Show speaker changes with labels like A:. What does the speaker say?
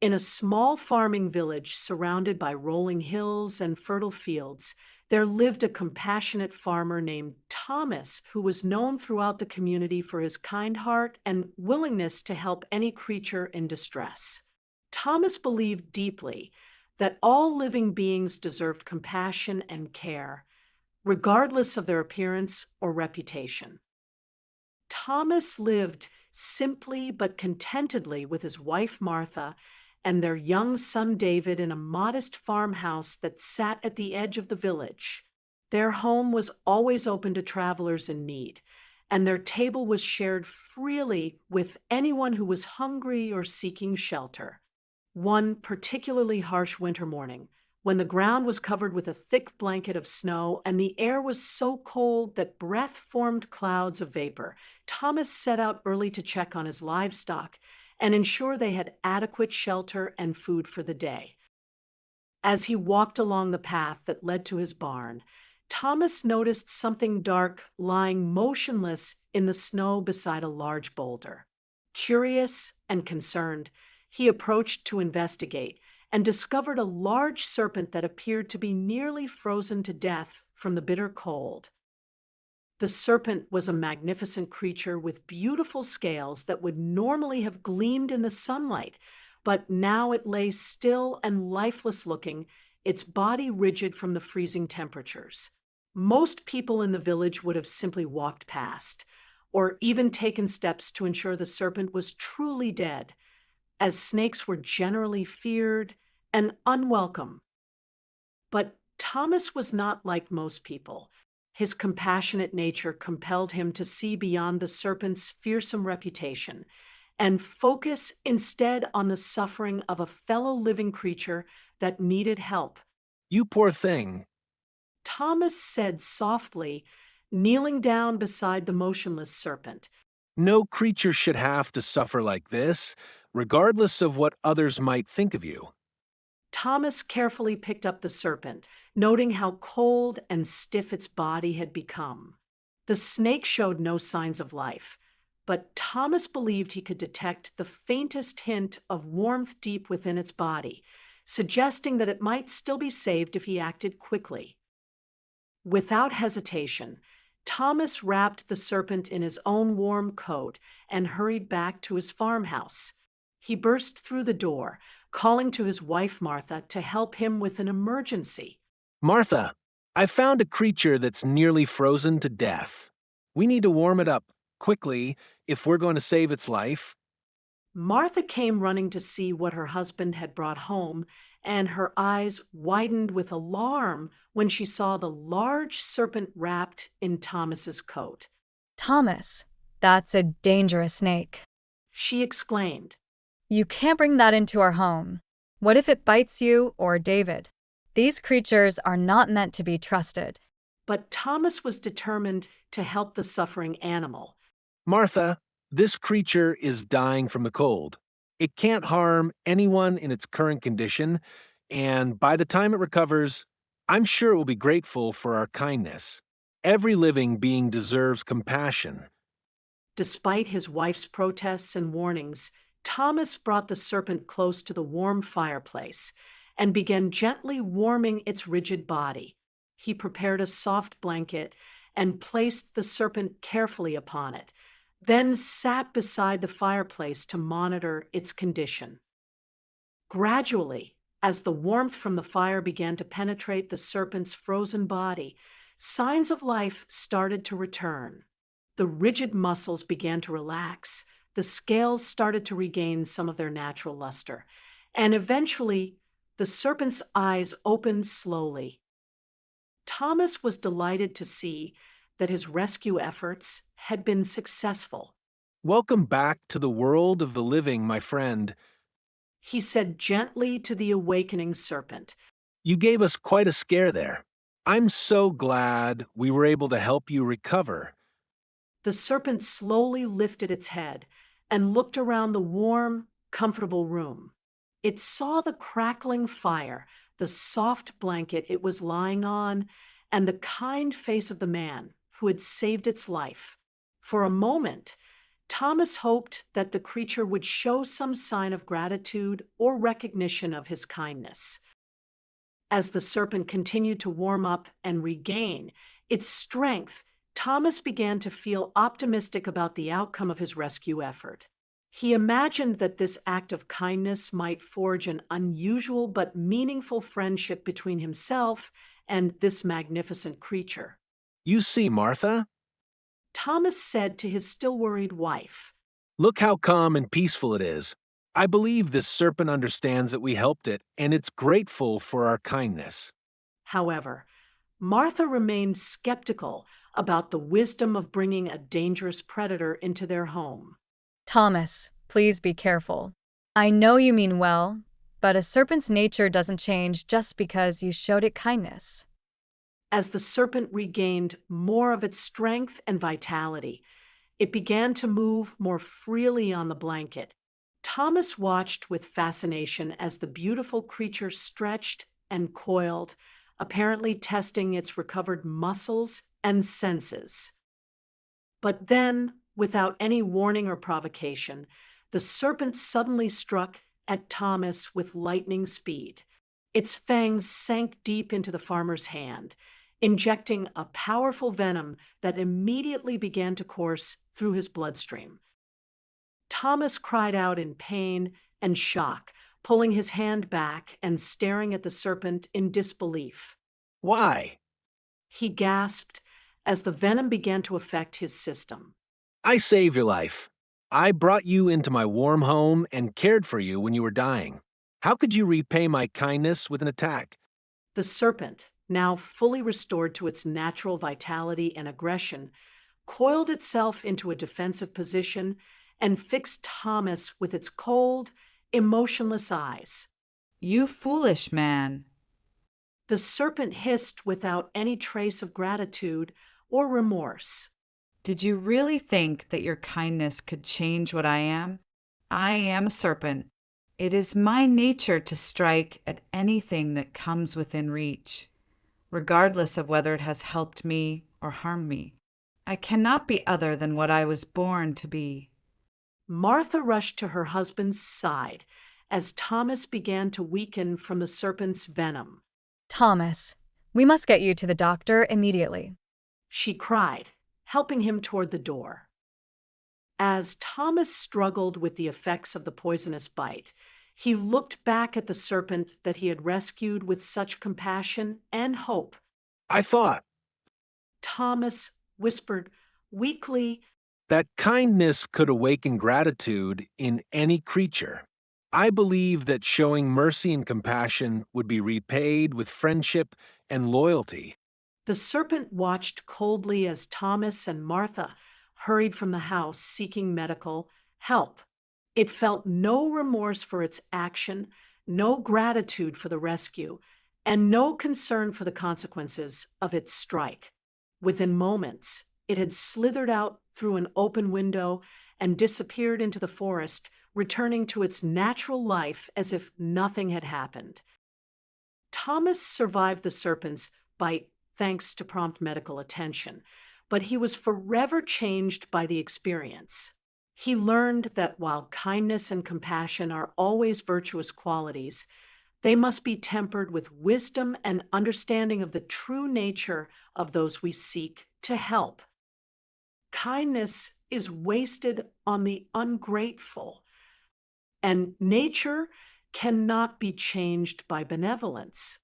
A: In a small farming village surrounded by rolling hills and fertile fields, there lived a compassionate farmer named Thomas who was known throughout the community for his kind heart and willingness to help any creature in distress. Thomas believed deeply that all living beings deserved compassion and care, regardless of their appearance or reputation. Thomas lived simply but contentedly with his wife Martha and their young son David in a modest farmhouse that sat at the edge of the village. Their home was always open to travelers in need, and their table was shared freely with anyone who was hungry or seeking shelter. One particularly harsh winter morning, when the ground was covered with a thick blanket of snow and the air was so cold that breath formed clouds of vapor, Thomas set out early to check on his livestock and ensure they had adequate shelter and food for the day. As he walked along the path that led to his barn, Thomas noticed something dark lying motionless in the snow beside a large boulder. Curious and concerned, he approached to investigate and discovered a large serpent that appeared to be nearly frozen to death from the bitter cold. The serpent was a magnificent creature with beautiful scales that would normally have gleamed in the sunlight, but now it lay still and lifeless looking, its body rigid from the freezing temperatures. Most people in the village would have simply walked past, or even taken steps to ensure the serpent was truly dead, as snakes were generally feared and unwelcome. But Thomas was not like most people. His compassionate nature compelled him to see beyond the serpent's fearsome reputation and focus instead on the suffering of a fellow living creature that needed help.
B: You poor thing.
A: Thomas said softly, kneeling down beside the motionless serpent.
B: No creature should have to suffer like this, regardless of what others might think of you.
A: Thomas carefully picked up the serpent, noting how cold and stiff its body had become. The snake showed no signs of life, but Thomas believed he could detect the faintest hint of warmth deep within its body, suggesting that it might still be saved if he acted quickly. Without hesitation, Thomas wrapped the serpent in his own warm coat and hurried back to his farmhouse. He burst through the door, calling to his wife Martha to help him with an emergency.
B: Martha, I found a creature that's nearly frozen to death. We need to warm it up quickly if we're going to save its life.
A: Martha came running to see what her husband had brought home, and her eyes widened with alarm when she saw the large serpent wrapped in Thomas's coat.
C: Thomas, that's a dangerous snake.
A: She exclaimed.
C: You can't bring that into our home. What if it bites you or David? These creatures are not meant to be trusted.
A: But Thomas was determined to help the suffering animal.
B: Martha, this creature is dying from the cold. It can't harm anyone in its current condition, and by the time it recovers, I'm sure it will be grateful for our kindness. Every living being deserves compassion.
A: Despite his wife's protests and warnings, Thomas brought the serpent close to the warm fireplace and began gently warming its rigid body. He prepared a soft blanket and placed the serpent carefully upon it, then sat beside the fireplace to monitor its condition. Gradually, as the warmth from the fire began to penetrate the serpent's frozen body, signs of life started to return. The rigid muscles began to relax, the scales started to regain some of their natural luster, and eventually, the serpent's eyes opened slowly. Thomas was delighted to see that his rescue efforts had been successful.
B: Welcome back to the world of the living, my friend.
A: He said gently to the awakening serpent.
B: You gave us quite a scare there. I'm so glad we were able to help you recover.
A: The serpent slowly lifted its head and looked around the warm, comfortable room. It saw the crackling fire, the soft blanket it was lying on, and the kind face of the man who had saved its life. For a moment, Thomas hoped that the creature would show some sign of gratitude or recognition of his kindness. As the serpent continued to warm up and regain its strength, Thomas began to feel optimistic about the outcome of his rescue effort. He imagined that this act of kindness might forge an unusual but meaningful friendship between himself and this magnificent creature.
B: You see, Martha?
A: Thomas said to his still worried wife,
B: Look how calm and peaceful it is. I believe this serpent understands that we helped it, and it's grateful for our kindness.
A: However, Martha remained skeptical about the wisdom of bringing a dangerous predator into their home.
C: Thomas, please be careful. I know you mean well, but a serpent's nature doesn't change just because you showed it kindness.
A: As the serpent regained more of its strength and vitality, it began to move more freely on the blanket. Thomas watched with fascination as the beautiful creature stretched and coiled, apparently testing its recovered muscles and senses. But then, without any warning or provocation, the serpent suddenly struck at Thomas with lightning speed. Its fangs sank deep into the farmer's hand, injecting a powerful venom that immediately began to course through his bloodstream. Thomas cried out in pain and shock, pulling his hand back and staring at the serpent in disbelief.
B: Why?
A: He gasped as the venom began to affect his system.
B: I saved your life. I brought you into my warm home and cared for you when you were dying. How could you repay my kindness with an attack?
A: The serpent, now fully restored to its natural vitality and aggression, coiled itself into a defensive position and fixed Thomas with its cold, emotionless eyes.
D: You foolish man.
A: The serpent hissed without any trace of gratitude or remorse.
D: Did you really think that your kindness could change what I am? I am a serpent. It is my nature to strike at anything that comes within reach, regardless of whether it has helped me or harmed me. I cannot be other than what I was born to be.
A: Martha rushed to her husband's side as Thomas began to weaken from the serpent's venom.
C: Thomas, we must get you to the doctor immediately.
A: She cried, helping him toward the door. As Thomas struggled with the effects of the poisonous bite, he looked back at the serpent that he had rescued with such compassion and hope.
B: I thought
A: Thomas whispered weakly,
B: that kindness could awaken gratitude in any creature. I believe that showing mercy and compassion would be repaid with friendship and loyalty.
A: The serpent watched coldly as Thomas and Martha hurried from the house seeking medical help. It felt no remorse for its action, no gratitude for the rescue, and no concern for the consequences of its strike. Within moments, it had slithered out through an open window and disappeared into the forest, returning to its natural life as if nothing had happened. Thomas survived the serpent's bite thanks to prompt medical attention, but he was forever changed by the experience. He learned that while kindness and compassion are always virtuous qualities, they must be tempered with wisdom and understanding of the true nature of those we seek to help. Kindness is wasted on the ungrateful, and nature cannot be changed by benevolence.